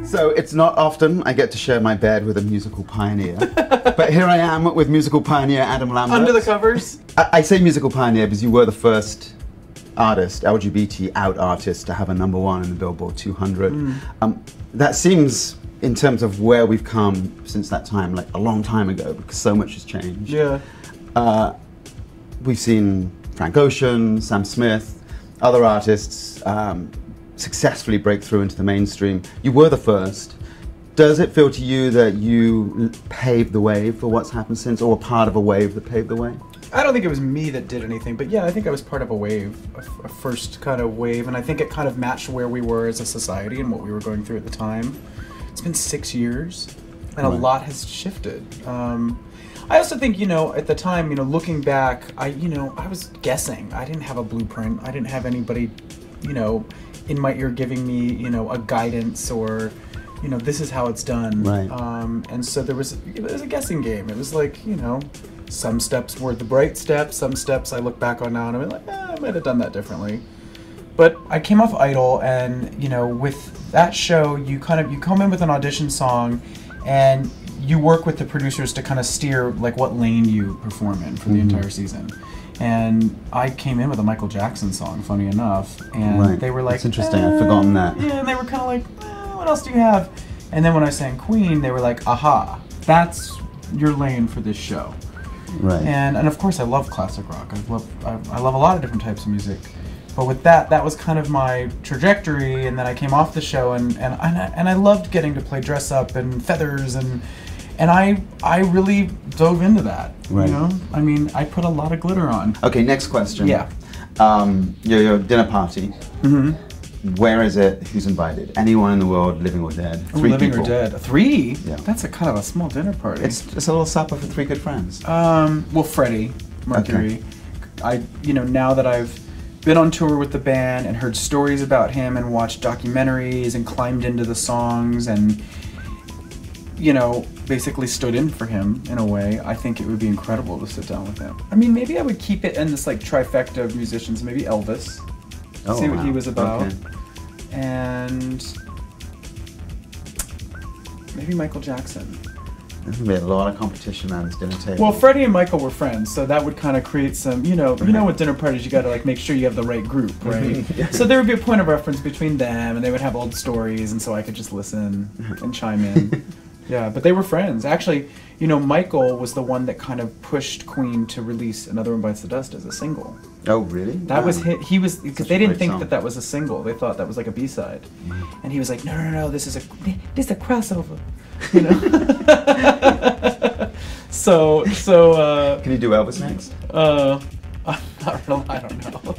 So it's not often I get to share my bed with a musical pioneer, but here I am with musical pioneer Adam Lambert. Under the covers? I say musical pioneer because you were the first artist, LGBT out artist, to have a #1 in the Billboard 200. That seems, in terms of where we've come since that time, like a long time ago, because so much has changed. Yeah. We've seen Frank Ocean, Sam Smith, other artists successfully break through into the mainstream. You were the first. Does it feel to you that you paved the way for what's happened since, or were part of a wave that paved the way? I don't think it was me that did anything, but yeah, I think I was part of a wave, a first kind of wave, and I think it kind of matched where we were as a society and what we were going through at the time. It's been 6 years, and a lot has shifted. I also think, you know, at the time, you know, looking back, I was guessing. I didn't have a blueprint. I didn't have anybody, you know, in my ear giving me, you know, a guidance or, you know, this is how it's done. Right. And so it was a guessing game. It was like, you know, some steps were the right steps. Some steps I look back on now and I'm like, I might have done that differently. But I came off Idol, and, you know, with that show, you come in with an audition song, and you work with the producers to kind of steer like what lane you perform in for the entire season. And I came in with a Michael Jackson song, funny enough, and they were like, "That's interesting. I've forgotten that." Yeah, and they were kind of like, "What else do you have?" And then when I sang Queen, they were like, "Aha, that's your lane for this show." Right. And of course, I love classic rock. I love a lot of different types of music. But with that was kind of my trajectory. And then I came off the show, and I loved getting to play dress up and feathers, and I really dove into that. Right. You know, I mean, I put a lot of glitter on. Okay, next question. Yeah. Your dinner party. Where is it? Who's invited? Anyone in the world, living or dead? 3 living people. or dead? 3? Yeah. That's a kind of a small dinner party. It's a little supper for 3 good friends. Well, Freddie Mercury. Okay. Now that I've been on tour with the band and heard stories about him and watched documentaries and climbed into the songs and, you know, basically stood in for him in a way, I think it would be incredible to sit down with him. I mean, maybe I would keep it in this like trifecta of musicians, maybe Elvis. See what he was about. Okay. And maybe Michael Jackson. There's going to be a lot of competition around this dinner table. Well, Freddie and Michael were friends, so that would kind of create some, you know with dinner parties, you got to like make sure you have the right group, right? So there would be a point of reference between them, and they would have old stories, and so I could just listen and chime in. Yeah, but they were friends. Actually, you know, Michael was the one that kind of pushed Queen to release Another One Bites the Dust as a single. Oh, really? That was he was, because they didn't think song. that was a single. They thought that was like a B-side. And he was like, no, this is a crossover. You know? So Can you do Elvis next? not really, I don't know.